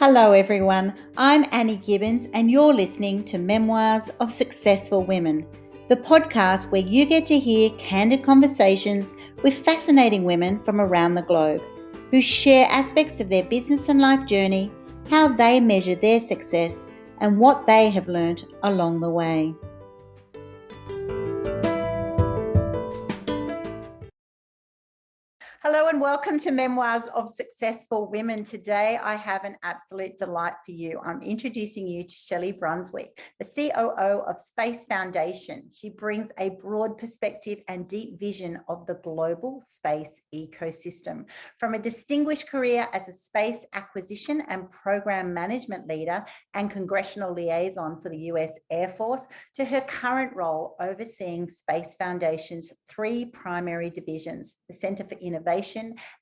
Hello, everyone. I'm Annie Gibbins, and you're listening to Memoirs of Successful Women, the podcast where you get to hear candid conversations with fascinating women from around the globe who share aspects of their business and life journey, how they measure their success, and what they have learned along the way. Hello and welcome to Memoirs of Successful Women. Today I have an absolute delight for you. I'm introducing you to Shelli Brunswick, the COO of Space Foundation. She brings a broad perspective and deep vision of the global space ecosystem. From a distinguished career as a space acquisition and program management leader and congressional liaison for the US Air Force, to her current role overseeing Space Foundation's three primary divisions: the Center for Innovation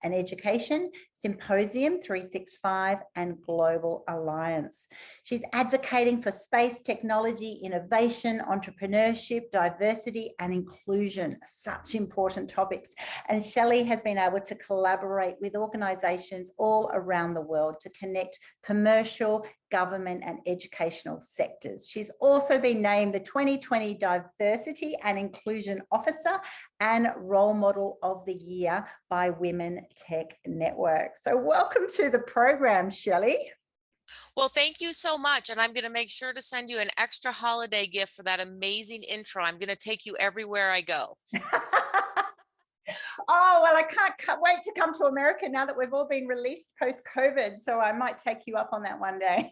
and Education, Symposium 365, and Global Alliance. She's advocating for space technology, innovation, entrepreneurship, diversity, and inclusion, such important topics. And Shelli has been able to collaborate with organizations all around the world to connect commercial, government, and educational sectors. She's also been named the 2020 Diversity and Inclusion Officer and Role Model of the Year by Women Tech Network. So welcome to the program, Shelli. Well, thank you so much. And I'm going to make sure to send you an extra holiday gift for that amazing intro. I'm going to take you everywhere I go. Oh, well, I can't wait to come to America now that we've all been released post-COVID. So I might take you up on that one day.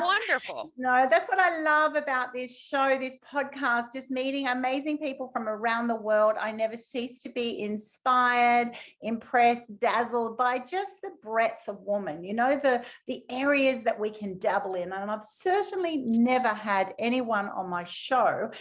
Wonderful. No, that's what I love about this show, this podcast, just meeting amazing people from around the world. I never cease to be inspired, impressed, dazzled by just the breadth of woman, you know, the areas that we can dabble in. And I've certainly never had anyone on my show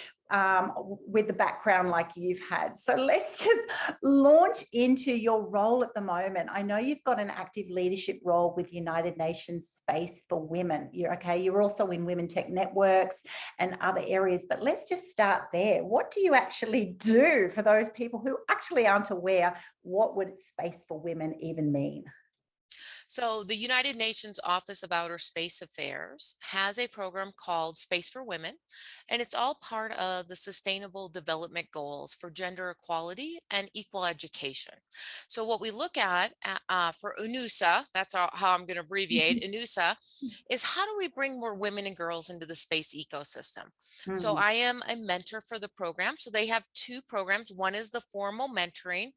with the background like you've had. So let's just launch into your role at the moment. I know you've got an active leadership role with United Nations Space for Women. You're also in Women Tech Networks and other areas, but let's just start there. What do you actually do for those people who actually aren't aware? What would Space for Women even mean? So the United Nations Office of Outer Space Affairs has a program called Space for Women, and it's all part of the Sustainable Development Goals for gender equality and equal education. So what we look at for UNUSA, that's how I'm going to abbreviate UNUSA, is how do we bring more women and girls into the space ecosystem? So I am a mentor for the program. So they have two programs. One is the formal mentoring,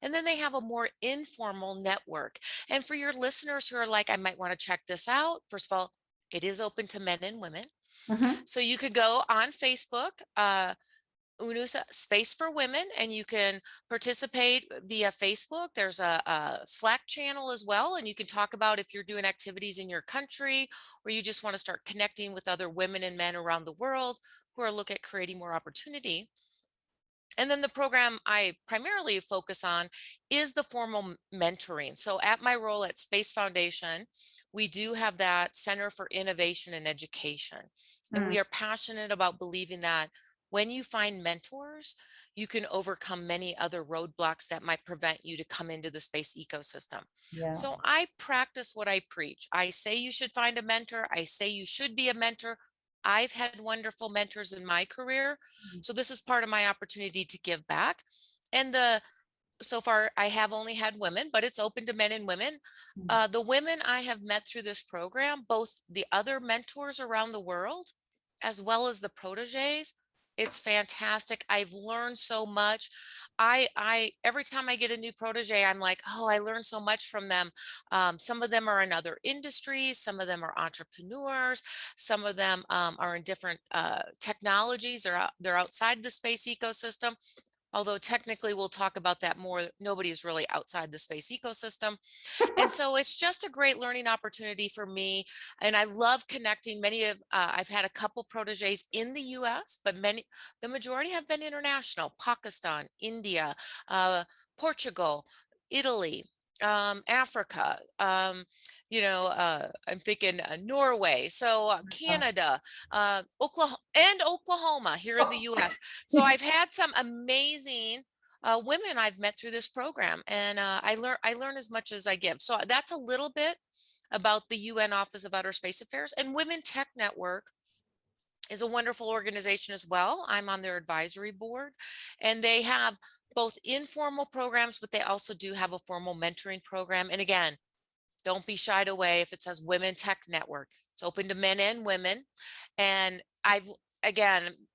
and then they have a more informal network. And for your listeners who are like, I might want to check this out, first of all, it is open to men and women. So you could go on Facebook, UNUSA Space for Women, and you can participate via Facebook. There's a Slack channel as well, and you can talk about if you're doing activities in your country or you just want to start connecting with other women and men around the world who are looking at creating more opportunity. And then the program I primarily focus on is the formal mentoring. So at my role at Space Foundation, we do have that Center for Innovation and Education. And we are passionate about believing that when you find mentors, you can overcome many other roadblocks that might prevent you to come into the space ecosystem. Yeah. So I practice what I preach. I say you should find a mentor. I say you should be a mentor. I've had wonderful mentors in my career. So this is part of my opportunity to give back. And so far I have only had women, but it's open to men and women. The women I have met through this program, both the other mentors around the world, as well as the proteges, it's fantastic. I've learned so much. I every time I get a new protege, I'm like, oh, I learned so much from them. Some of them are in other industries. Some of them are entrepreneurs. Some of them are in different technologies. They're outside the space ecosystem. Although technically we'll talk about that more. Nobody is really outside the space ecosystem. And so it's just a great learning opportunity for me. And I love connecting I've had a couple proteges in the US, but the majority have been international: Pakistan, India, Portugal, Italy, Africa, I'm thinking Norway, so Canada, Oklahoma here in the US. So I've had some amazing women I've met through this program, and I learn as much as I give. So that's a little bit about the UN Office of Outer Space Affairs. And Women Tech Network is a wonderful organization as well. I'm on their advisory board, and they have both informal programs, but they also do have a formal mentoring program. And again, don't be shied away if it says Women Tech Network. It's open to men and women. And I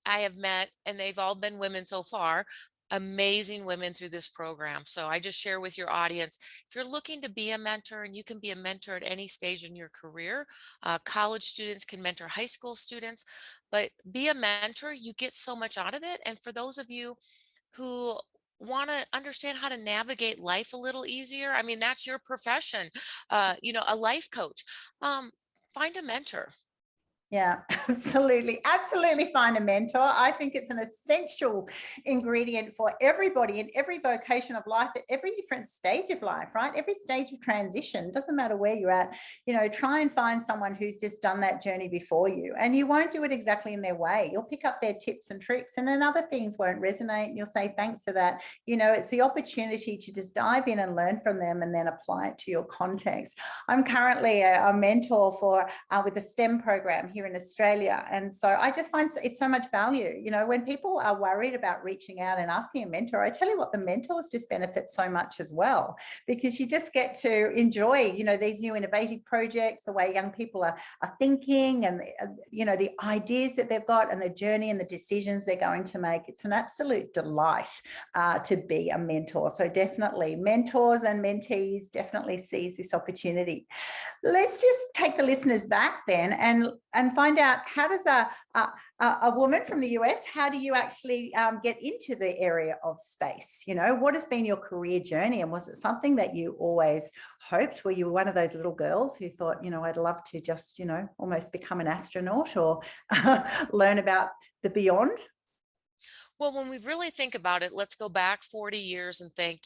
have met, and they've all been women so far, amazing women through this program. So I just share with your audience, if you're looking to be a mentor, and you can be a mentor at any stage in your career, college students can mentor high school students, but be a mentor, you get so much out of it. And for those of you who want to understand how to navigate life a little easier, I mean, that's your profession, a life coach, find a mentor. Yeah, absolutely. Absolutely find a mentor. I think it's an essential ingredient for everybody in every vocation of life, at every different stage of life, right? Every stage of transition, doesn't matter where you're at, try and find someone who's just done that journey before you, and you won't do it exactly in their way. You'll pick up their tips and tricks, and then other things won't resonate, and you'll say, thanks for that. It's the opportunity to just dive in and learn from them and then apply it to your context. I'm currently a mentor with a STEM program here in Australia. And so I just find it's so much value. When people are worried about reaching out and asking a mentor, I tell you what, the mentors just benefit so much as well, because you just get to enjoy, these new innovative projects, the way young people are thinking, and, the ideas that they've got, and the journey and the decisions they're going to make. It's an absolute delight to be a mentor. So definitely mentors and mentees definitely seize this opportunity. Let's just take the listeners back then and find out, how does a woman from the US, how do you actually get into the area of space? What has been your career journey, and was it something that you always hoped? Were you one of those little girls who thought, I'd love to just, almost become an astronaut or learn about the beyond? Well, when we really think about it, let's go back 40 years and think,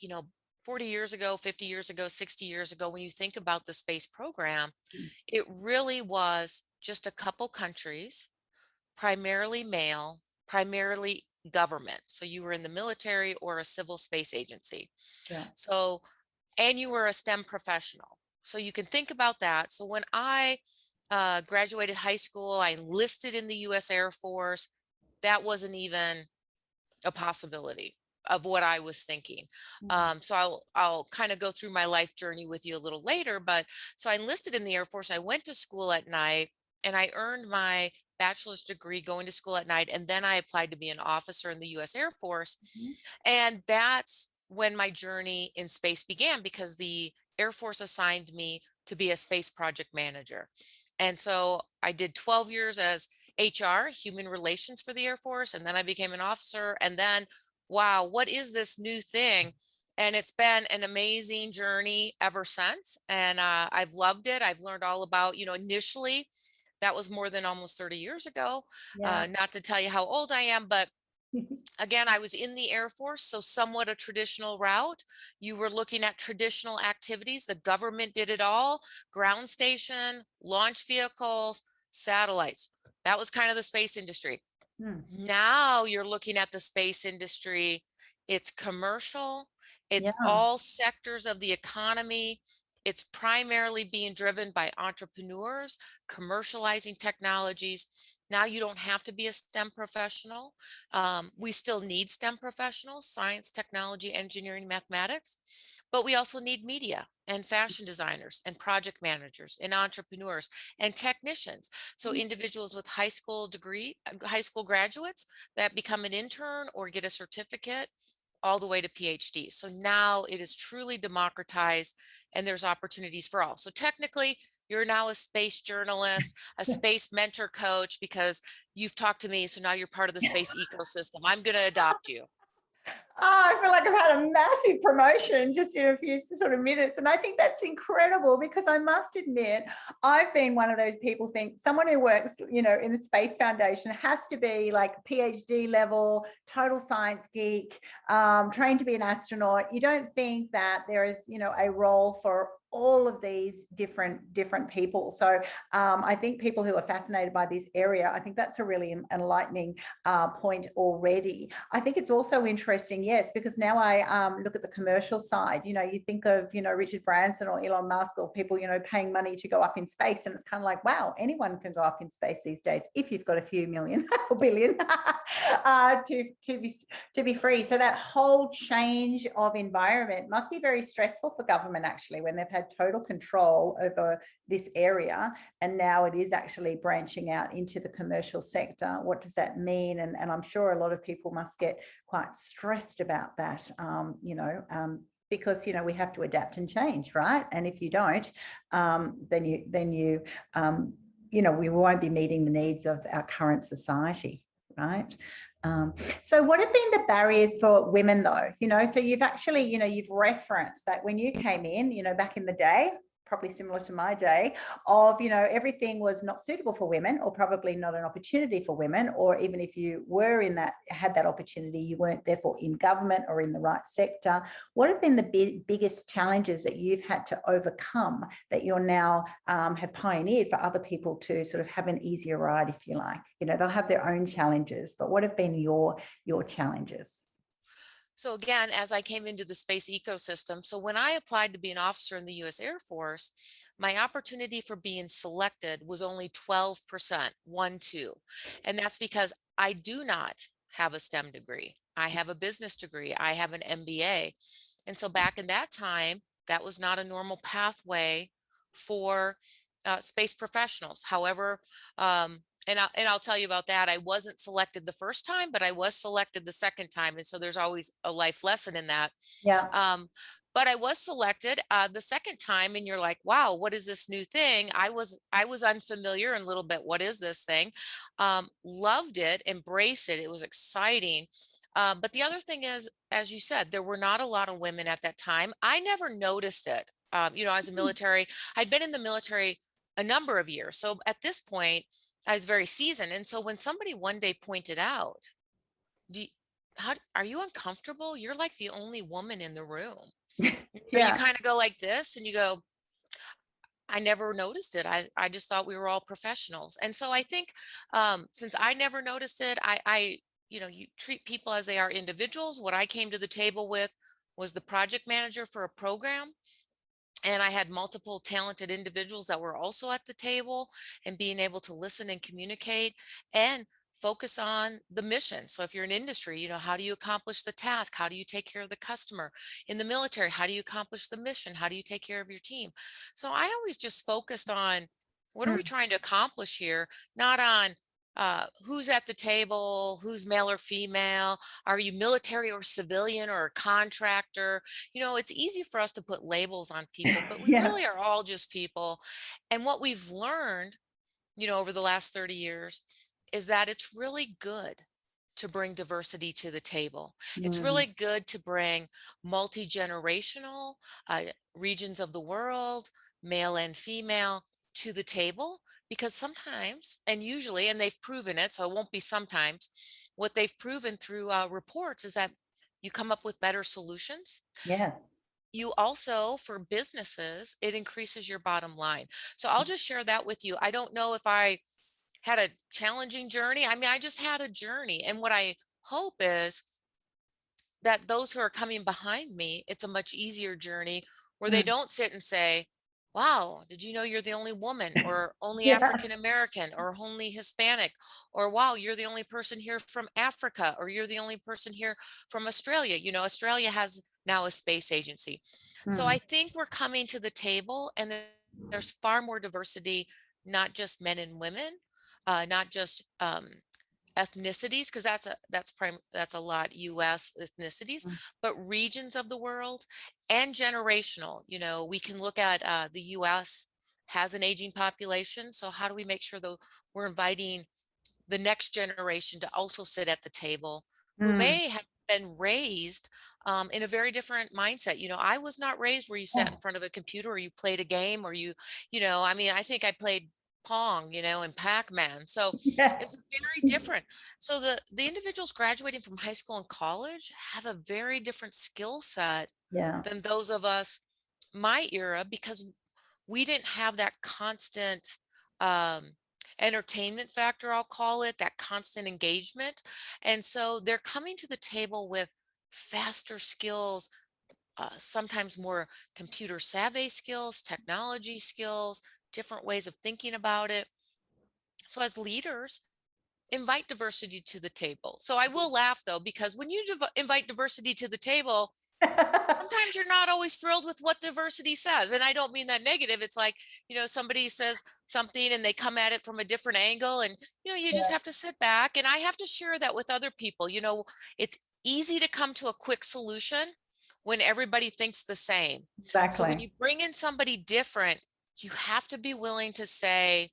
40 years ago, 50 years ago, 60 years ago, when you think about the space program, it really was just a couple countries, primarily male, primarily government. So you were in the military or a civil space agency. Yeah. So, and you were a STEM professional. So you can think about that. So when I graduated high school, I enlisted in the US Air Force. That wasn't even a possibility of what I was thinking. So I'll kind of go through my life journey with you a little later. But so I enlisted in the Air Force. I went to school at night, and I earned my bachelor's degree going to school at night. And then I applied to be an officer in the US Air Force. And that's when my journey in space began, because the Air Force assigned me to be a space project manager. And so I did 12 years as HR, human relations for the Air Force. And then I became an officer. And then, wow, what is this new thing? And it's been an amazing journey ever since. And I've loved it. I've learned all about, initially, that was more than almost 30 years ago. Yeah. Not to tell you how old I am, but again, I was in the Air Force, so somewhat a traditional route. You were looking at traditional activities. The government did it all: ground station, launch vehicles, satellites. That was kind of the space industry. Now you're looking at the space industry. It's commercial. It's all sectors of the economy. It's primarily being driven by entrepreneurs, commercializing technologies. Now you don't have to be a STEM professional. We still need STEM professionals: science, technology, engineering, mathematics. But we also need media and fashion designers and project managers and entrepreneurs and technicians. So individuals with high school graduates that become an intern or get a certificate, all the way to PhD. So now it is truly democratized, and there's opportunities for all. So technically, you're now a space journalist, a space mentor coach, because you've talked to me. So now you're part of the space ecosystem. I'm going to adopt you. I feel like I've had a massive promotion just in a few sort of minutes. And I think that's incredible, because I must admit, I've been one of those people think someone who works, in the Space Foundation has to be like PhD level, total science geek, trained to be an astronaut. You don't think that there is, a role for all of these different people. So I think people who are fascinated by this area, I think that's a really enlightening point already. I think it's also interesting. yes, because now I look at the commercial side. You think of, Richard Branson or Elon Musk or people, paying money to go up in space. And it's kind of like, wow, anyone can go up in space these days if you've got a few million or billion to be free. So that whole change of environment must be very stressful for government, actually, when they've had total control over this area. And now it is actually branching out into the commercial sector. What does that mean? And I'm sure a lot of people must get quite stressed about that, because we have to adapt and change, right? And if you don't, then you we won't be meeting the needs of our current society, right? So what have been the barriers for women, though? So you've actually, you've referenced that when you came in, back in the day, probably similar to my day, of, everything was not suitable for women, or probably not an opportunity for women, or even if you were had that opportunity, you weren't therefore in government or in the right sector. What have been the biggest challenges that you've had to overcome that you're now have pioneered for other people to sort of have an easier ride, if you like? They'll have their own challenges, but what have been your challenges? So again, as I came into the space ecosystem, so when I applied to be an officer in the US Air Force, my opportunity for being selected was only 12%, 1-2. And that's because I do not have a STEM degree. I have a business degree. I have an MBA. And so back in that time, that was not a normal pathway for space professionals. However, and I'll tell you about that. I wasn't selected the first time, but I was selected the second time. And so there's always a life lesson in that. Yeah. But I was selected the second time, and you're like, wow, what is this new thing? I was unfamiliar and a little bit, what is this thing? Loved it, embraced it. It was exciting. But the other thing is, as you said, there were not a lot of women at that time. I never noticed it. As a military, I'd been in the military a number of years. So at this point, I was very seasoned. And so when somebody one day pointed out, are you uncomfortable? You're like the only woman in the room. Yeah. You kind of go like this and you go, I never noticed it. I just thought we were all professionals. And so I think since I never noticed it, you treat people as they are individuals. What I came to the table with was the project manager for a program. And I had multiple talented individuals that were also at the table, and being able to listen and communicate and focus on the mission. So if you're in industry, how do you accomplish the task? How do you take care of the customer? In the military, how do you accomplish the mission? How do you take care of your team? So I always just focused on what are we trying to accomplish here, not on who's at the table, who's male or female, are you military or civilian or a contractor? It's easy for us to put labels on people, but we Yeah. really are all just people. And what we've learned, over the last 30 years is that it's really good to bring diversity to the table. It's really good to bring multi-generational regions of the world, male and female, to the table, because sometimes, and usually, and they've proven it, so it won't be sometimes, what they've proven through reports is that you come up with better solutions. Yes. You also, for businesses, it increases your bottom line. So I'll just share that with you. I don't know if I had a challenging journey. I mean, I just had a journey. And what I hope is that those who are coming behind me, it's a much easier journey where they don't sit and say, wow, did you know you're the only woman, or only Yeah. African American, or only Hispanic, or wow, you're the only person here from Africa, or you're the only person here from Australia. Australia has now a space agency. So I think we're coming to the table, and there's far more diversity, not just men and women, not just ethnicities, because that's a lot US ethnicities, but regions of the world, and generational. We can look at the US has an aging population. So how do we make sure that we're inviting the next generation to also sit at the table, who may have been raised in a very different mindset? I was not raised where you sat in front of a computer or you played a game, or I think I played Pong, and Pac-Man. So Yeah. it's very different. So the individuals graduating from high school and college have a very different skill set Yeah. than those of us my era, because we didn't have that constant entertainment factor, I'll call it, that constant engagement. And so they're coming to the table with faster skills, sometimes more computer savvy skills, technology skills, different ways of thinking about it. So, as leaders, invite diversity to the table. So, I will laugh though, because when you invite diversity to the table, sometimes you're not always thrilled with what diversity says. And I don't mean that negative. It's like, somebody says something and they come at it from a different angle, and, you just have to sit back. And I have to share that with other people. It's easy to come to a quick solution when everybody thinks the same. So when Exactly. you bring in somebody different, you have to be willing to say,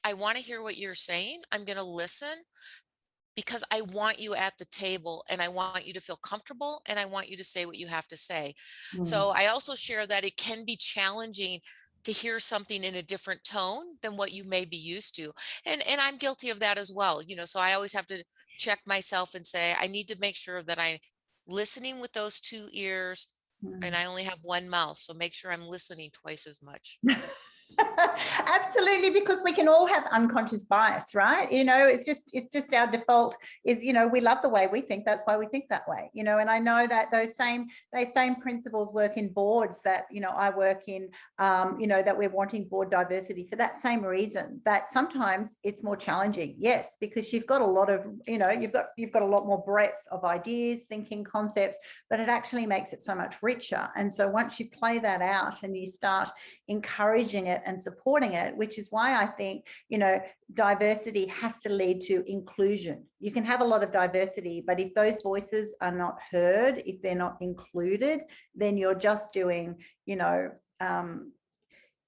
I want to hear what you're saying. I'm going to listen because I want you at the table and I want you to feel comfortable and I want you to say what you have to say. Mm. So I also share that it can be challenging to hear something in a different tone than what you may be used to. And I'm guilty of that as well. So I always have to check myself and say, I need to make sure that I'm listening with those two ears and Mm. I only have one mouth. So make sure I'm listening twice as much. Absolutely, because we can all have unconscious bias, right? It's just our default is, we love the way we think. That's why we think that way, and I know that those same principles work in boards that, I work in, that we're wanting board diversity for that same reason, that sometimes it's more challenging. Yes, because you've got a lot of, you've got a lot more breadth of ideas, thinking, concepts, but it actually makes it so much richer. And so once you play that out and you start encouraging it and supporting it, which is why I think, diversity has to lead to inclusion. You can have a lot of diversity, but if those voices are not heard, if they're not included, then you're just doing,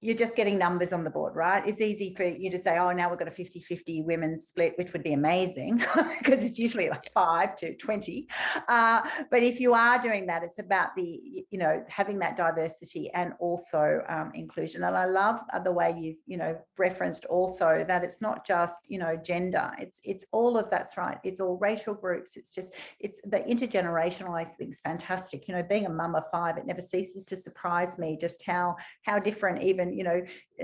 you're just getting numbers on the board, right? It's easy for you to say, oh, now we've got a 50-50 women's split, which would be amazing because it's usually like 5 to 20. But if you are doing that, it's about having that diversity and also inclusion. And I love the way you've, referenced also that it's not just, gender. It's all of that's right. It's all racial groups. It's the intergenerationalized thing's fantastic. Being a mum of 5, it never ceases to surprise me just how different even,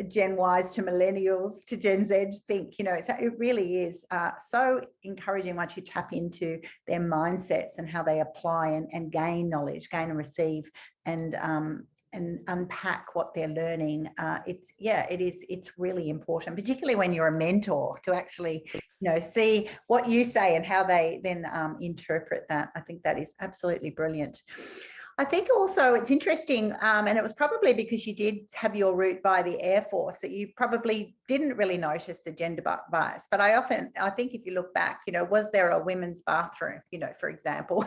Gen Ys to millennials to Gen Zs think, it really is so encouraging once you tap into their mindsets and how they apply and gain knowledge, gain and receive, and unpack what they're learning. It's really important, particularly when you're a mentor, to actually, see what you say and how they then interpret that. I think that is absolutely brilliant. I think also it's interesting, and it was probably because you did have your route by the Air Force that you probably didn't really notice the gender bias. But I think if you look back, was there a women's bathroom, for example,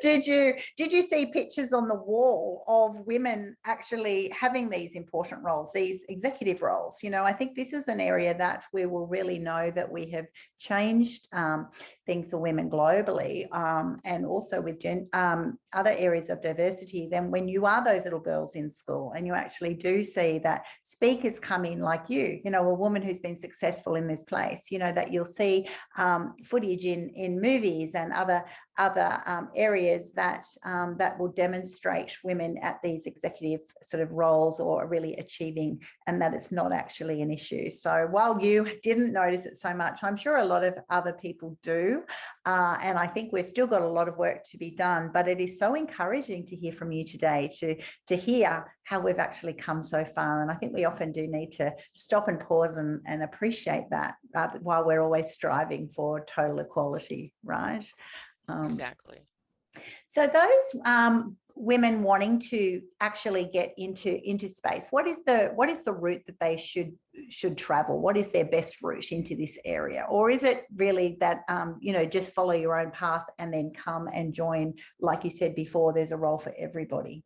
did you see pictures on the wall of women actually having these important roles, these executive roles? I think this is an area that we will really know that we have changed things for women globally, and also with other areas of diversity. Then when you are those little girls in school and you actually do see that speakers come in like a woman who's been successful in this place, that you'll see footage in movies and other areas that will demonstrate women at these executive sort of roles or really achieving, and that it's not actually an issue. So while you didn't notice it so much, I'm sure a lot of other people do. And I think we've still got a lot of work to be done, but it is so encouraging to hear from you today, to hear how we've actually come so far. And I think we often do need to stop and pause and appreciate that while we're always striving for total equality, right? Exactly. So those women wanting to actually get into space, what is the route that they should travel? What is their best route into this area? Or is it really that just follow your own path and then come and join? Like you said before, there's a role for everybody.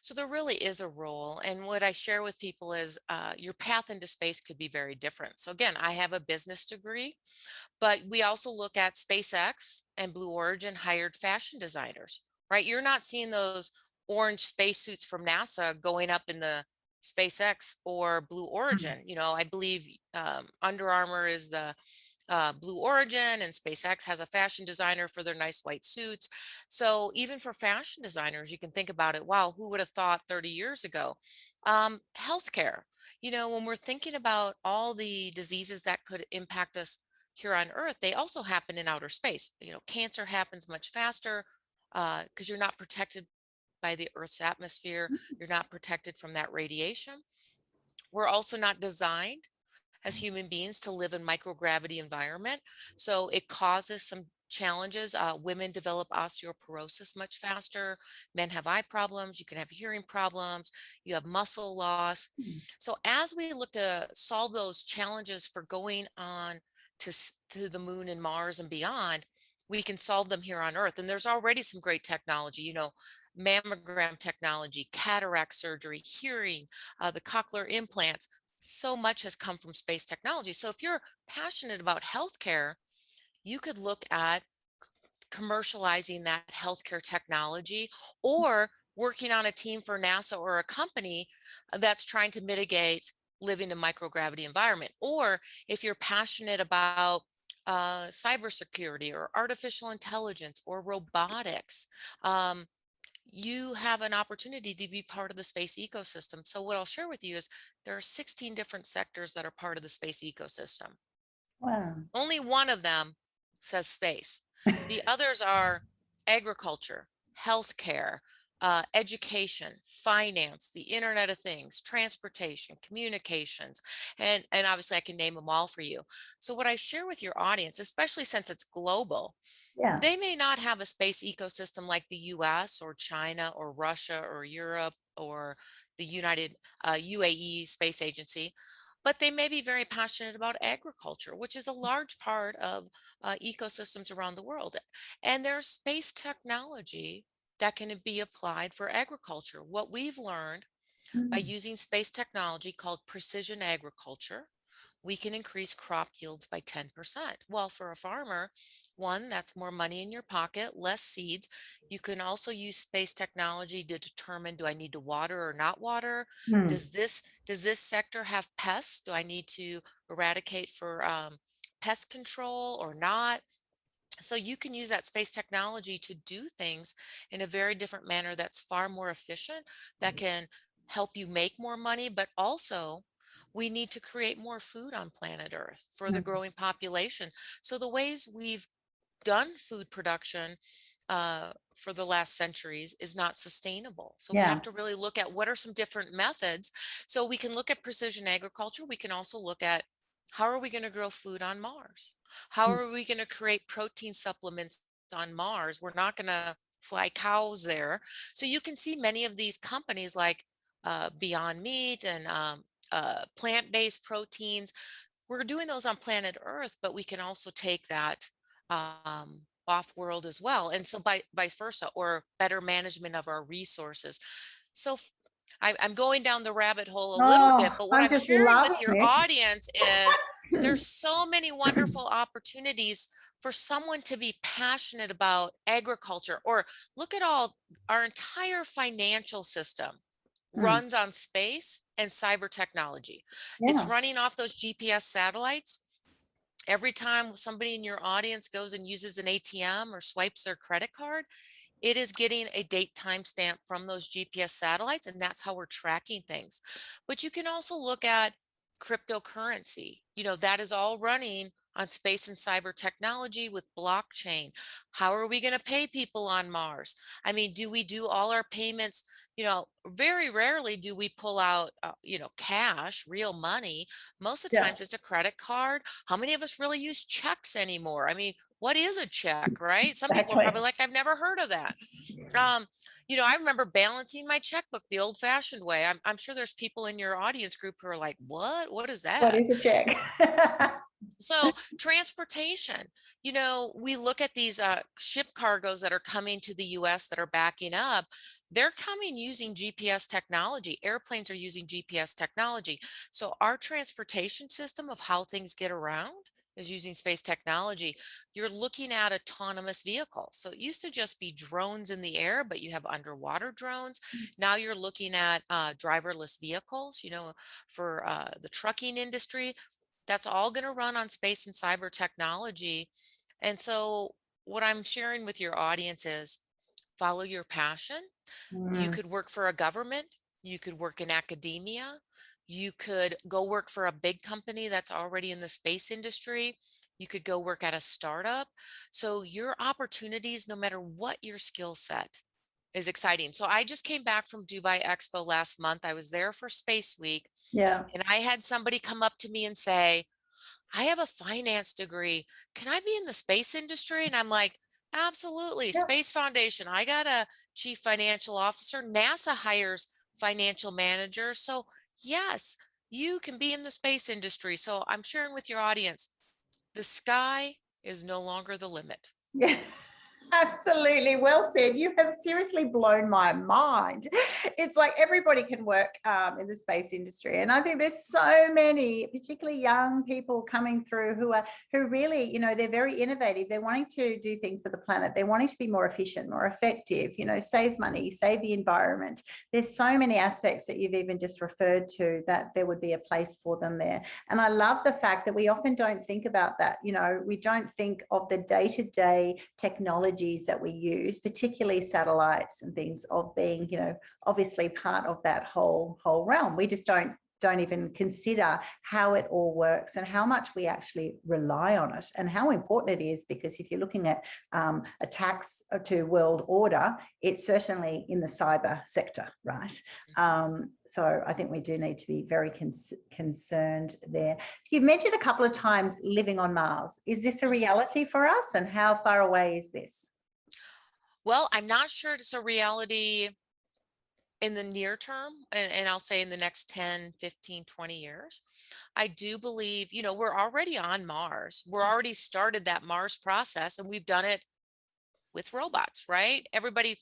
So there really is a role. And what I share with people is your path into space could be very different. So again, I have a business degree, but we also look at SpaceX and Blue Origin hired fashion designers, right? You're not seeing those orange spacesuits from NASA going up in the SpaceX or Blue Origin. I believe Under Armour is the Blue Origin, and SpaceX has a fashion designer for their nice white suits. So even for fashion designers, you can think about it. Wow, who would have thought 30 years ago? Healthcare. When we're thinking about all the diseases that could impact us here on Earth, they also happen in outer space. Cancer happens much faster because you're not protected by the Earth's atmosphere. You're not protected from that radiation. We're also not designed as human beings to live in microgravity environment. So it causes some challenges. Women develop osteoporosis much faster. Men have eye problems. You can have hearing problems. You have muscle loss. So as we look to solve those challenges for going on to the moon and Mars and beyond, we can solve them here on Earth. And there's already some great technology, mammogram technology, cataract surgery, hearing, the cochlear implants. So much has come from space technology. So if you're passionate about healthcare, you could look at commercializing that healthcare technology or working on a team for NASA or a company that's trying to mitigate living in microgravity environment. Or if you're passionate about cybersecurity or artificial intelligence or robotics, you have an opportunity to be part of the space ecosystem. So what I'll share with you is there are 16 different sectors that are part of the space ecosystem. Wow. Only one of them says space. The others are agriculture, healthcare, education, finance, the Internet of Things, transportation, communications, and obviously I can name them all for you. So what I share with your audience, especially since it's global, Yeah. they may not have a space ecosystem like the US or China or Russia or Europe or the UAE Space Agency, but they may be very passionate about agriculture, which is a large part of ecosystems around the world. And there's space technology that can be applied for agriculture. What we've learned by Mm. using space technology called precision agriculture, we can increase crop yields by 10%. Well, for a farmer, one, that's more money in your pocket, less seeds. You can also use space technology to determine, do I need to water or not water? Mm. Does this sector have pests? Do I need to eradicate for pest control or not? So you can use that space technology to do things in a very different manner that's far more efficient, that can help you make more money, but also we need to create more food on planet Earth for the Mm. growing population. So the ways we've done food production for the last centuries is not sustainable. So we Yeah. have to really look at what are some different methods. So we can look at precision agriculture. We can also look at how are we going to grow food on Mars? How Mm. are we going to create protein supplements on Mars? We're not going to fly cows there. So you can see many of these companies like Beyond Meat and plant-based proteins. We're doing those on planet Earth, but we can also take that off world as well. And so by vice versa, or better management of our resources. So I'm going down the rabbit hole a little bit, Oh, but what I'm I'm just sharing with loving your this. audience is there's so many wonderful opportunities for someone to be passionate about agriculture. Or look at all our entire financial system Mm. runs on space and cyber technology. It's Yeah. running off those GPS satellites. Every time somebody in your audience goes and uses an ATM or swipes their credit card, it is getting a date timestamp from those GPS satellites, and that's how we're tracking things. But you can also look at cryptocurrency. That is all running on space and cyber technology with blockchain. How are we going to pay people on Mars? I mean, do we do all our payments? Very rarely do we pull out, cash, real money. Most of the Yeah. times it's a credit card. How many of us really use checks anymore? I mean, what is a check, right? Some people are probably Exactly. like, I've never heard of that. Um, I remember balancing my checkbook the old fashioned way. I'm sure there's people in your audience group who are like, what is What that? is a check? So transportation, we look at these ship cargoes that are coming to the US that are backing up. They're coming using GPS technology. Airplanes are using GPS technology. So our transportation system of how things get around is using space technology. You're looking at autonomous vehicles. So it used to just be drones in the air, but you have underwater drones. Now you're looking at driverless vehicles, for the trucking industry. That's all going to run on space and cyber technology. And so, what I'm sharing with your audience is follow your passion. You Mm. could work for a government, you could work in academia, you could go work for a big company that's already in the space industry. You could go work at a startup. So your opportunities, no matter what your skill set, is exciting. So I just came back from Dubai Expo last month. I was there for Space Week, Yeah. and I had somebody come up to me and say, I have a finance degree. Can I be in the space industry? And I'm like, absolutely. Yeah. Space Foundation. I got a chief financial officer. NASA hires financial managers. So, yes, you can be in the space industry. So, I'm sharing with your audience the sky is no longer the limit. Yeah. Absolutely. Well said. You have seriously blown my mind. It's like everybody can work in the space industry. And I think there's so many, particularly young people coming through who really, they're very innovative. They're wanting to do things for the planet. They're wanting to be more efficient, more effective, save money, save the environment. There's so many aspects that you've even just referred to that there would be a place for them there. And I love the fact that we often don't think about that. We don't think of the day-to-day technologies that we use, particularly satellites and things, of being, obviously part of that whole realm. We just don't even consider how it all works and how much we actually rely on it and how important it is, because if you're looking at attacks to world order, it's certainly in the cyber sector, right? So I think we do need to be very concerned there. You've mentioned a couple of times living on Mars. Is this a reality for us, and how far away is this? Well, I'm not sure it's a reality in the near term, and I'll say in the next 10, 15, 20 years. I do believe, we're already on Mars. We're already started that Mars process, and we've done it with robots, right? Everybody,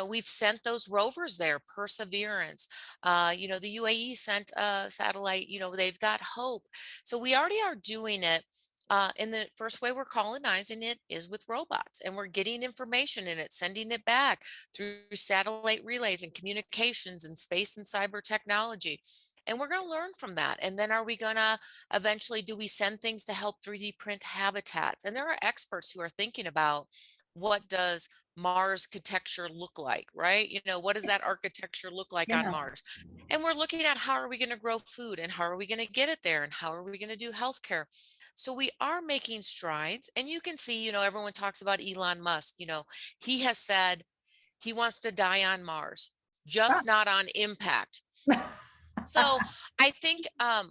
we've sent those rovers there, Perseverance. The UAE sent a satellite, they've got Hope. So we already are doing it. And the first way we're colonizing it is with robots, and we're getting information in it, sending it back through satellite relays and communications and space and cyber technology. And we're going to learn from that. And then are we going to eventually, do we send things to help 3D print habitats? And there are experts who are thinking about, what does Mars architecture look like, right? What does that architecture look like on Yeah. Mars? And we're looking at, how are we going to grow food, and how are we going to get it there, and how are we going to do healthcare? So we are making strides. And you can see, everyone talks about Elon Musk. He has said he wants to die on Mars, just not on impact. So I think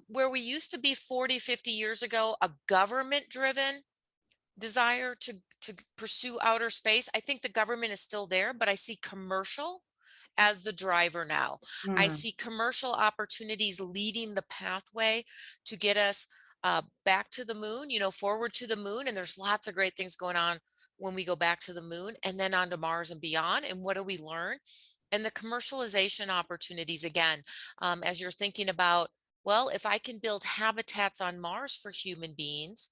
where we used to be 40, 50 years ago, a government driven desire to pursue outer space, I think the government is still there, but I see commercial as the driver now. I see commercial opportunities leading the pathway to get us back to the moon, forward to the moon. And there's lots of great things going on when we go back to the moon, and then on to Mars and beyond. And what do we learn? And the commercialization opportunities again, as you're thinking about, well, if I can build habitats on Mars for human beings,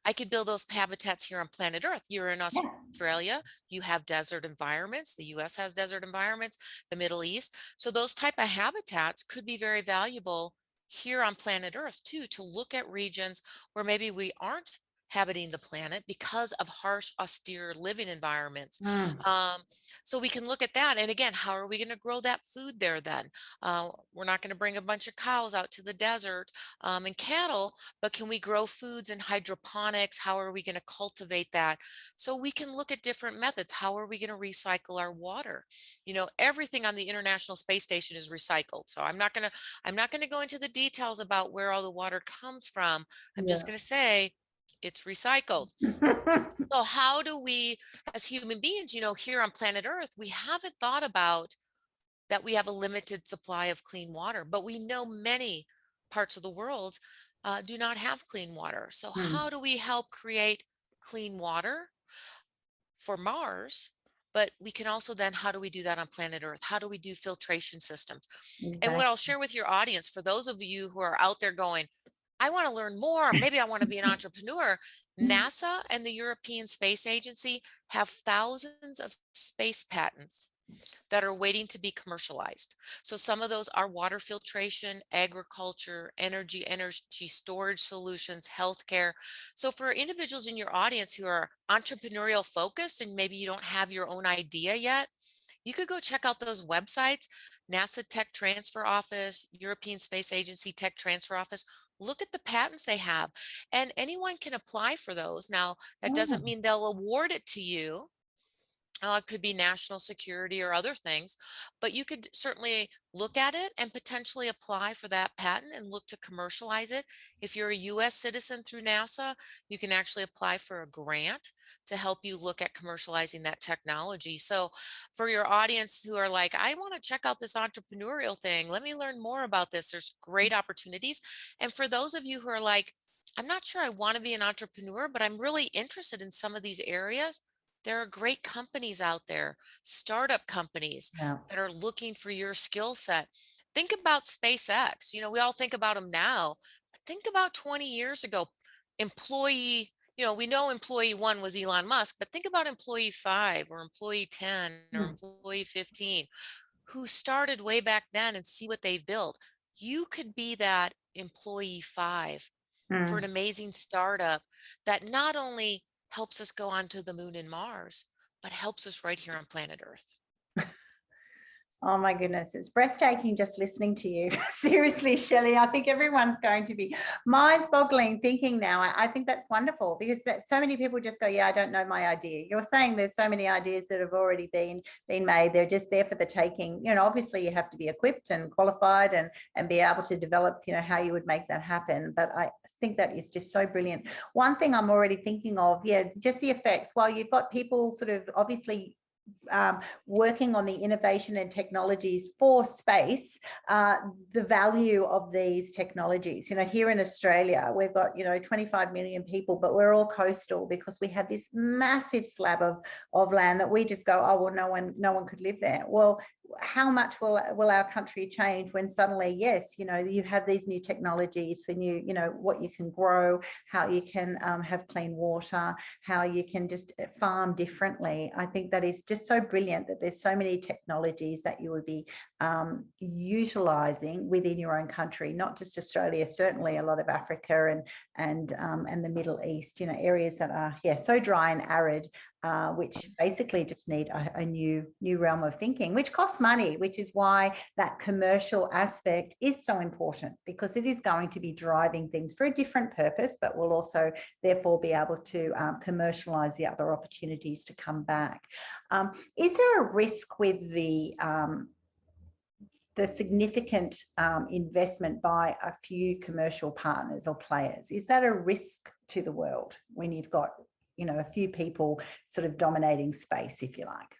I could build those habitats here on planet Earth. You're in Yeah. Australia, you have desert environments. The US has desert environments, the Middle East. So those type of habitats could be very valuable here on planet Earth too, to look at regions where maybe we aren't habiting the planet because of harsh, austere living environments. So we can look at that. And again, how are we going to grow that food there then? We're not going to bring a bunch of cows out to the desert and cattle, but can we grow foods in hydroponics? How are we going to cultivate that? So we can look at different methods. How are we going to recycle our water? Everything on the International Space Station is recycled. So I'm not going to go into the details about where all the water comes from. I'm just going to say it's recycled. So how do we, as human beings, here on planet Earth, we haven't thought about that we have a limited supply of clean water, but we know many parts of the world do not have clean water. So how do we help create clean water for Mars? But we can also then, how do we do that on planet Earth? How do we do filtration systems? And what I'll share with your audience, for those of you who are out there going, I want to learn more, maybe I want to be an entrepreneur. NASA and the European Space Agency have thousands of space patents that are waiting to be commercialized. So some of those are water filtration, agriculture, energy storage solutions, healthcare. So for individuals in your audience who are entrepreneurial focused and maybe you don't have your own idea yet, you could go check out those websites, NASA Tech Transfer Office, European Space Agency Tech Transfer Office. look at the patents they have, and anyone can apply for those. Now, that doesn't Mm, mean they'll award it to you. It could be national security or other things, but you could certainly look at it and potentially apply for that patent and look to commercialize it. If you're a US citizen through NASA, you can actually apply for a grant to help you look at commercializing that technology. So, for your audience who are like, I want to check out this entrepreneurial thing, let me learn more about this, there's great opportunities. And for those of you who are like, I'm not sure I want to be an entrepreneur, but I'm really interested in some of these areas, there are great companies out there, startup companies yeah. that are looking for your skill set. Think about SpaceX. We all think about them now, but think about 20 years ago. Employee, we know employee one was Elon Musk, but think about employee five or employee 10 or Mm, employee 15 who started way back then and see what they've built. You could be that employee five for an mm. amazing startup that not only helps us go on to the moon and Mars, but helps us right here on planet Earth. Oh my goodness, it's breathtaking just listening to you. Seriously, Shelli, I think everyone's going to be mind-boggling thinking now. I think that's wonderful because so many people just go, yeah, I don't know my idea. You're saying there's so many ideas that have already been made. They're just there for the taking. Obviously you have to be equipped and qualified and be able to develop, how you would make that happen. But I think that is just so brilliant. One thing I'm already thinking of, yeah, just the effects. While you've got people sort of obviously working on the innovation and technologies for space, the value of these technologies. Here in Australia, we've got 25 million people, but we're all coastal because we have this massive slab of land that we just go, oh well, no one could live there. Well, how much will our country change when suddenly, yes, you have these new technologies for new, what you can grow, how you can have clean water, how you can just farm differently. I think that is just so brilliant that there's so many technologies that you would be utilizing within your own country, not just Australia, certainly a lot of Africa and the Middle East, areas that are, so dry and arid, which basically just need a new realm of thinking, which costs money, which is why that commercial aspect is so important, because it is going to be driving things for a different purpose, but will also therefore be able to commercialize the other opportunities to come back. Is there a risk with the significant investment by a few commercial partners or players? Is that a risk to the world when you've got, a few people sort of dominating space, if you like?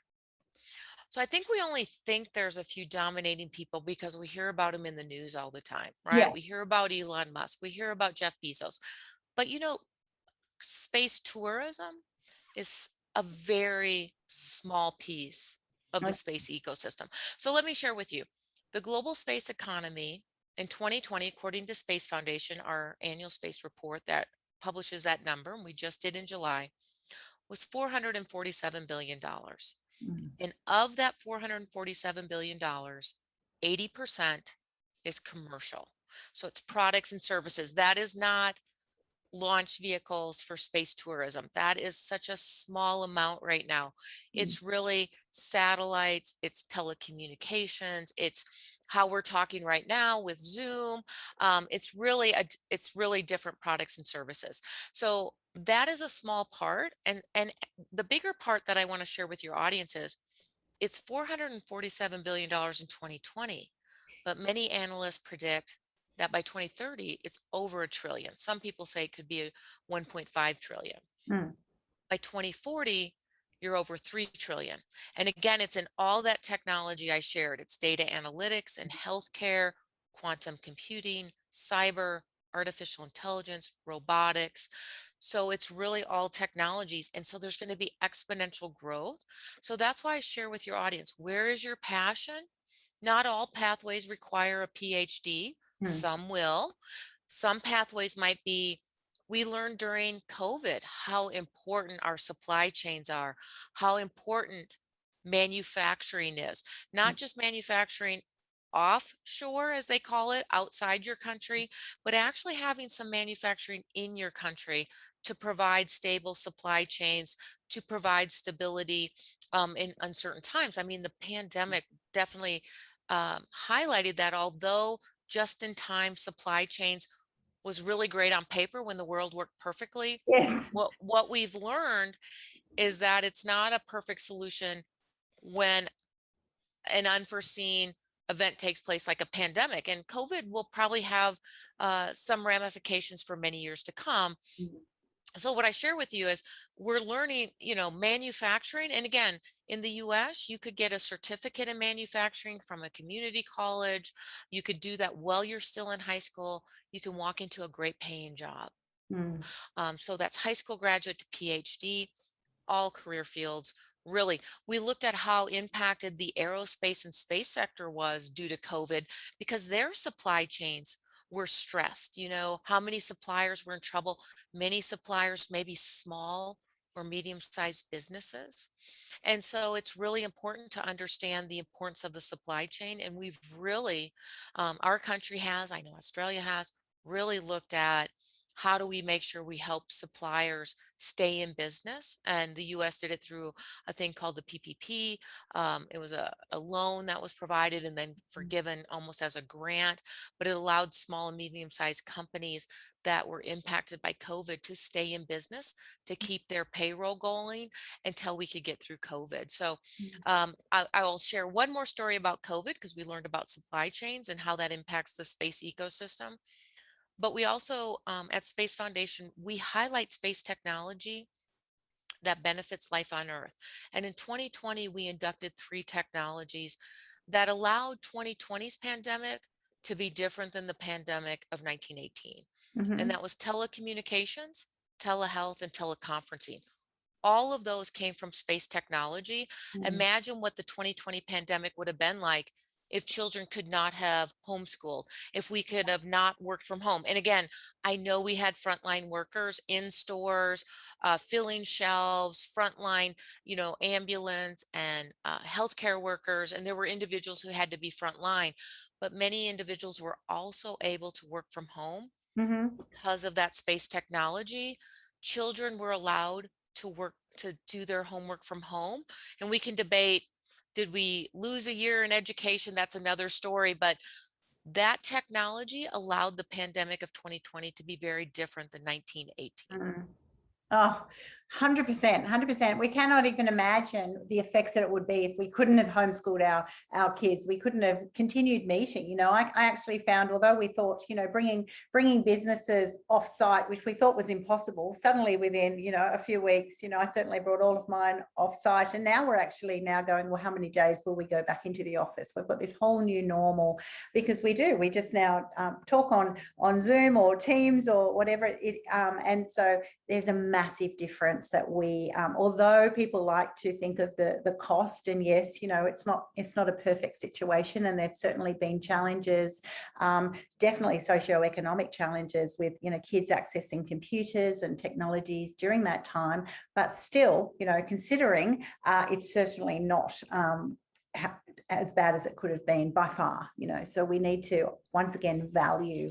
So I think we only think there's a few dominating people because we hear about them in the news all the time, Yeah. right? We hear about Elon Musk, we hear about Jeff Bezos, but space tourism is a very small piece of the space ecosystem. So let me share with you the global space economy in 2020, according to Space Foundation, our annual space report that publishes that number, and we just did in July, was $447 billion. Mm. And of that $447 billion, 80% is commercial. So it's products and services. That is not launch vehicles for space tourism. That is such a small amount right now. Mm. It's really satellites, it's telecommunications, it's how we're talking right now with Zoom. It's really different products and services. So that is a small part, and the bigger part that I want to share with your audience is it's $447 billion in 2020, but many analysts predict that by 2030, it's over a trillion. Some people say it could be a 1.5 trillion. Mm. By 2040, you're over 3 trillion. And again, it's in all that technology I shared. It's data analytics and healthcare, quantum computing, cyber, artificial intelligence, robotics. So it's really all technologies. And so there's going to be exponential growth. So that's why I share with your audience, where is your passion? Not all pathways require a PhD. Mm. Some will. Some pathways might be, we learned during COVID how important our supply chains are, how important manufacturing is, not just manufacturing offshore, as they call it, outside your country, but actually having some manufacturing in your country to provide stable supply chains, to provide stability in uncertain times. I mean, the pandemic definitely highlighted that although just in time supply chains was really great on paper when the world worked perfectly. Yes. What we've learned is that it's not a perfect solution when an unforeseen event takes place like a pandemic, and COVID will probably have some ramifications for many years to come. So what I share with you is we're learning, manufacturing. And again, in the US, you could get a certificate in manufacturing from a community college. You could do that while you're still in high school. You can walk into a great paying job. Mm. So that's high school graduate to PhD, all career fields. Really, we looked at how impacted the aerospace and space sector was due to COVID because their supply chains were stressed. How many suppliers were in trouble? Many suppliers, maybe small or medium sized businesses. And so it's really important to understand the importance of the supply chain. And we've really, our country has, I know Australia has, really looked at how do we make sure we help suppliers stay in business? And the US did it through a thing called the PPP. It was a loan that was provided and then forgiven almost as a grant, but it allowed small and medium sized companies that were impacted by COVID to stay in business, to keep their payroll going until we could get through COVID. So I will share one more story about COVID because we learned about supply chains and how that impacts the space ecosystem. But we also, at Space Foundation, we highlight space technology that benefits life on Earth. And in 2020, we inducted 3 technologies that allowed 2020's pandemic to be different than the pandemic of 1918. And Mhm. that was telecommunications, telehealth, and teleconferencing. All of those came from space technology. Mm. Imagine what the 2020 pandemic would have been like if children could not have homeschooled, if we could have not worked from home. And again, I know we had frontline workers in stores, filling shelves, frontline, ambulance and healthcare workers, and there were individuals who had to be frontline. But many individuals were also able to work from home Mhm. because of that space technology. Children were allowed to work to do their homework from home. And we can debate, did we lose a year in education? That's another story. But that technology allowed the pandemic of 2020 to be very different than 1918. Mm. Oh, 100%, 100%. We cannot even imagine the effects that it would be if we couldn't have homeschooled our kids. We couldn't have continued meeting. I actually found, although we thought, bringing businesses off site, which we thought was impossible, suddenly within, a few weeks, I certainly brought all of mine off site. And now we're actually now going, well, how many days will we go back into the office? We've got this whole new normal because we just now talk on Zoom or Teams or whatever and so there's a massive difference that we, although people like to think of the cost, and yes, it's not a perfect situation, and there's certainly been challenges, definitely socioeconomic challenges with kids accessing computers and technologies during that time, but still, considering it's certainly not as bad as it could have been by far, so we need to once again value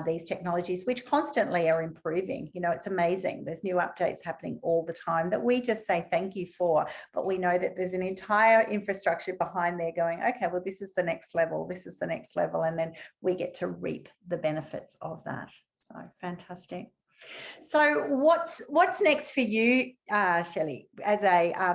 these technologies, which constantly are improving. It's amazing. There's new updates happening all the time that we just say thank you for, but we know that there's an entire infrastructure behind there going, okay, well, this is the next level, this is the next level, and then we get to reap the benefits of that. So fantastic. So what's next for you, Shelli? As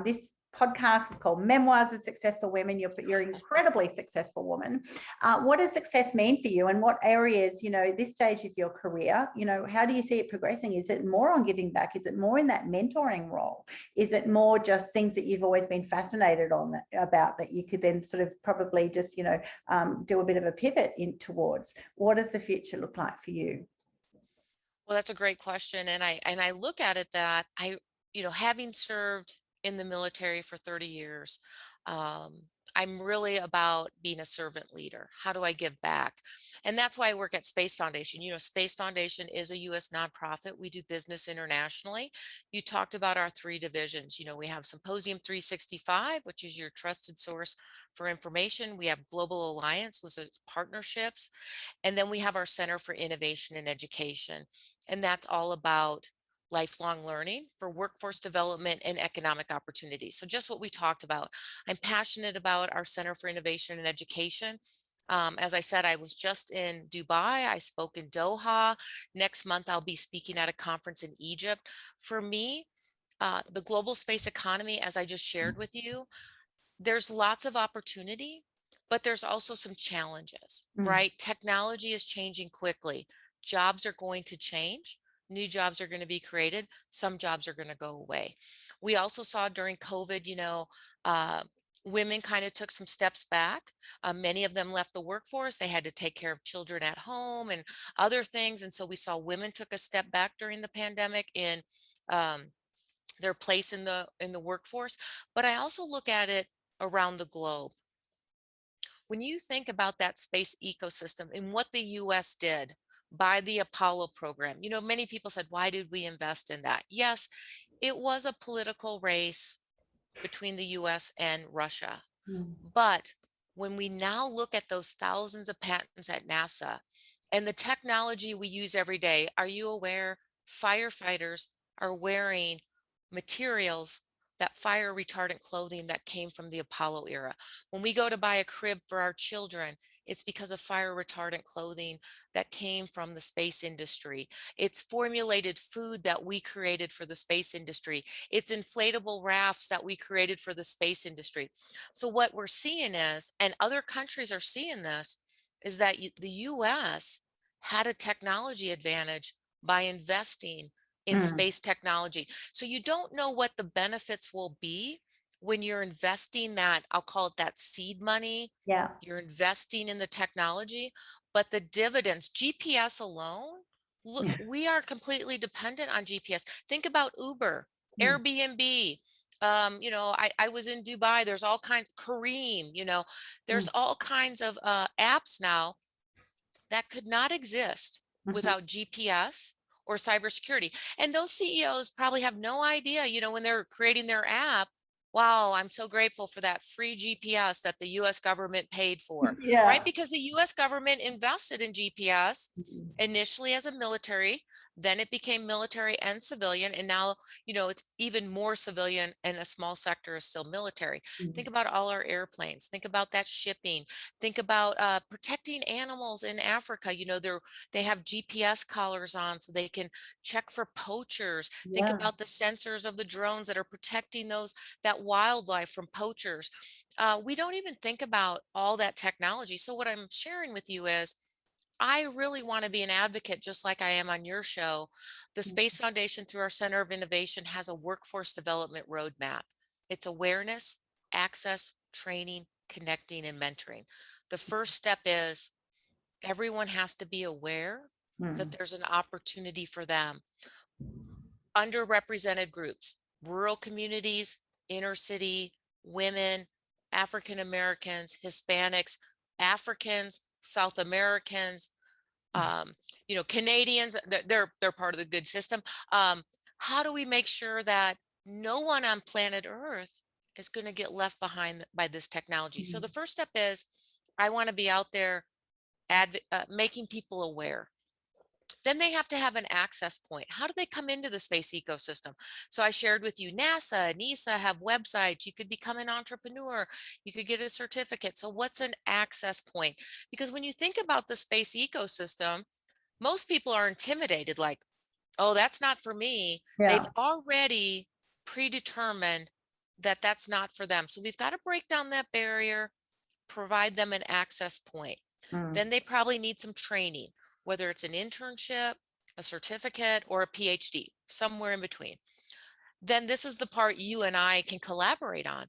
this podcast is called Memoirs of Successful Women. You're an incredibly successful woman. What does success mean for you, and what areas, this stage of your career, how do you see it progressing? Is it more on giving back? Is it more in that mentoring role? Is it more just things that you've always been fascinated about that you could then sort of probably just, do a bit of a pivot in towards? What does the future look like for you? Well, that's a great question. And I look at it that having served in the military for 30 years, I'm really about being a servant leader. How do I give back? And that's why I work at Space Foundation. Space Foundation is a US nonprofit. We do business internationally. You talked about our 3 divisions. We have Symposium 365, which is your trusted source for information. We have Global Alliance, which is partnerships. And then we have our Center for Innovation and Education. And that's all about lifelong learning for workforce development and economic opportunities. So just what we talked about. I'm passionate about our Center for Innovation and Education. As I said, I was just in Dubai. I spoke in Doha. Next month, I'll be speaking at a conference in Egypt. For me, the global space economy, as I just shared with you, there's lots of opportunity, but there's also some challenges, Mm. right? Technology is changing quickly. Jobs are going to change. New jobs are going to be created. Some jobs are going to go away. We also saw during COVID, uh, women kind of took some steps back. Many of them left the workforce. They had to take care of children at home and other things. And so we saw women took a step back during the pandemic in um, their place in the workforce. But I also look at it around the globe. When you think about that space ecosystem and what the US did by the Apollo program, many people said, why did we invest in that? Yes, it was a political race between the US and Russia. Mm. But when we now look at those thousands of patents at NASA and the technology we use every day, are you aware firefighters are wearing materials that fire retardant clothing that came from the Apollo era? When we go to buy a crib for our children, it's because of fire retardant clothing that came from the space industry. It's formulated food that we created for the space industry. It's inflatable rafts that we created for the space industry. So what we're seeing is, and other countries are seeing this, is that the US had a technology advantage by investing in Mm. space technology. So you don't know what the benefits will be when you're investing that, I'll call it that seed money. Yeah. You're investing in the technology, but the dividends, GPS alone, look, we are completely dependent on GPS. Think about Uber, Mm. Airbnb. I was in Dubai. There's all kinds, Kareem, Mm. there's all kinds of apps now that could not exist Mhm. without GPS or cybersecurity. And those CEOs probably have no idea, when they're creating their app, wow, I'm so grateful for that free GPS that the US government paid for, right? Yeah. Because the US government invested in GPS Mhm. initially as a military, then it became military and civilian, and now, it's even more civilian and a small sector is still military. Mm. Think about all our airplanes, think about that shipping. Think about protecting animals in Africa. They have GPS collars on so they can check for poachers. Think Yeah. about the sensors of the drones that are protecting that wildlife from poachers. We don't even think about all that technology. So what I'm sharing with you is, I really want to be an advocate, just like I am on your show. The Mm. Space Foundation, through our Center of Innovation, has a workforce development roadmap. It's awareness, access, training, connecting, and mentoring. The first step is everyone has to be aware that Mm. there's an opportunity for them. Underrepresented groups, rural communities, inner city, women, African Americans, Hispanics, Africans, South Americans, Canadians, they're part of the good system. How do we make sure that no one on planet Earth is going to get left behind by this technology? So Mm. the first step is, I want to be out there making people aware. Then they have to have an access point. How do they come into the space ecosystem? So I shared with you, NASA and ESA have websites. You could become an entrepreneur. You could get a certificate. So what's an access point? Because when you think about the space ecosystem, most people are intimidated, like, oh, that's not for me. They've Yeah. already predetermined that that's not for them. So we've got to break down that barrier, provide them an access point. Mm. Then they probably need some training, whether it's an internship, a certificate, or a PhD, somewhere in between. Then this is the part you and I can collaborate on.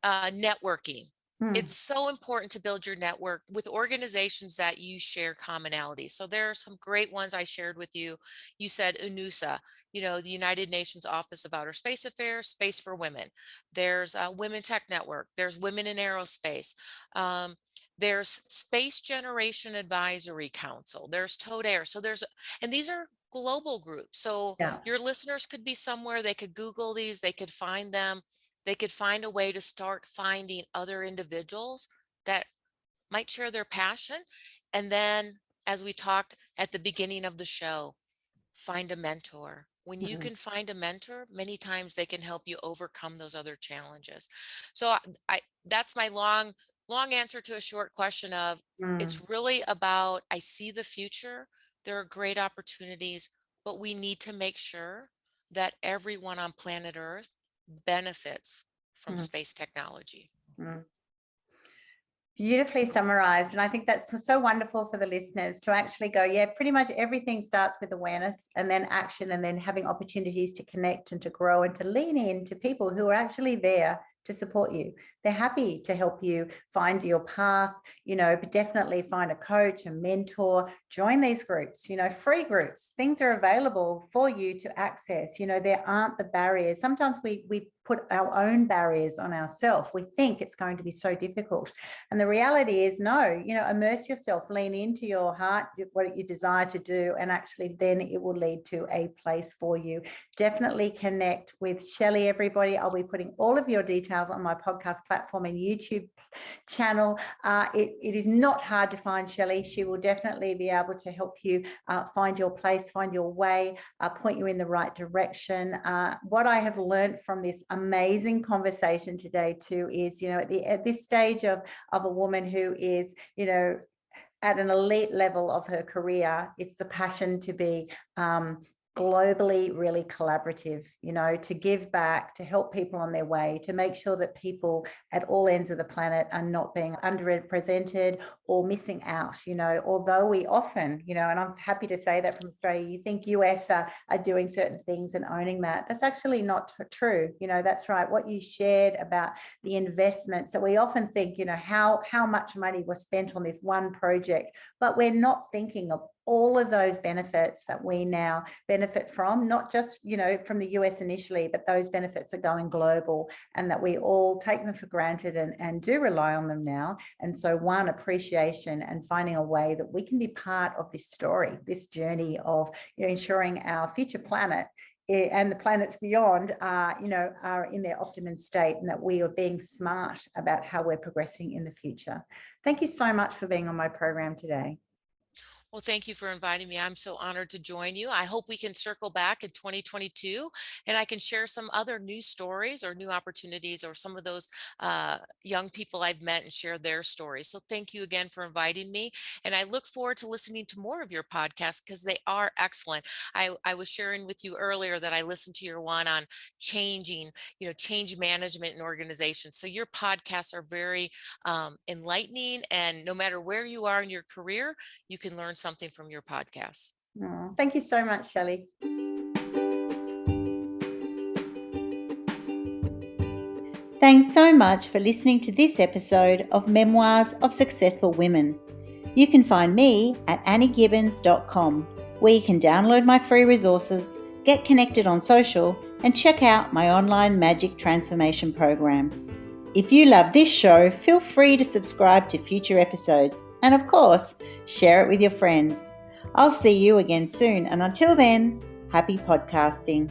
Networking. Mm. It's so important to build your network with organizations that you share commonalities. So there are some great ones I shared with you. You said UNUSA, the United Nations Office of Outer Space Affairs, Space for Women. There's Women Tech Network. There's Women in Aerospace. Um, there's Space Generation Advisory Council. There's Toad Air. And these are global groups. So Yeah. your listeners could be somewhere, they could Google these, they could find them. They could find a way to start finding other individuals that might share their passion. And then, as we talked at the beginning of the show, find a mentor. When you Mm. can find a mentor, many times they can help you overcome those other challenges. So I that's my long long answer to a short question of Mm, it's really about I see the future. There are great opportunities, but we need to make sure that everyone on planet Earth benefits from mm, space technology. mm. Beautifully summarized. And I think that's so wonderful for the listeners to actually go, yeah, pretty much everything starts with awareness and then action, and then having opportunities to connect and to grow and to lean in to people who are actually there to support you. They're happy to help you find your path, but definitely find a coach, a mentor, join these groups, free groups. Things are available for you to access. There aren't the barriers. Sometimes we put our own barriers on ourselves. We think it's going to be so difficult. And the reality is no, immerse yourself, lean into your heart, what you desire to do, and actually then it will lead to a place for you. Definitely connect with Shelli, everybody. I'll be putting all of your details on my podcast platform and YouTube channel. It is not hard to find Shelli. She will definitely be able to help you find your place, find your way, point you in the right direction. What I have learned from this amazing conversation today too is, at this stage of a woman who is, at an elite level of her career, it's the passion to be globally really collaborative, to give back, to help people on their way, to make sure that people at all ends of the planet are not being underrepresented or missing out, although we often, and I'm happy to say that from Australia, you think US are doing certain things and owning that. That's actually not true. That's right. What you shared about the investments that we often think, how much money was spent on this one project, but we're not thinking of all of those benefits that we now benefit from, not just, from the US initially, but those benefits are going global, and that we all take them for granted and do rely on them now. And so one, appreciation and finding a way that we can be part of this story, this journey of ensuring our future planet and the planets beyond are in their optimum state, and that we are being smart about how we're progressing in the future. Thank you so much for being on my program today. Well, thank you for inviting me. I'm so honored to join you. I hope we can circle back in 2022 and I can share some other new stories or new opportunities, or some of those young people I've met and share their stories. So thank you again for inviting me. And I look forward to listening to more of your podcasts because they are excellent. I was sharing with you earlier that I listened to your one on changing, change management in organizations. So your podcasts are very enlightening, and no matter where you are in your career, you can learn something from your podcast. Oh, thank you so much, Shelli. Thanks so much for listening to this episode of Memoirs of Successful Women. You can find me at anniegibbins.com, where you can download my free resources, get connected on social, and check out my online magic transformation program. If you love this show, feel free to subscribe to future episodes, and of course, share it with your friends. I'll see you again soon, and until then, happy podcasting.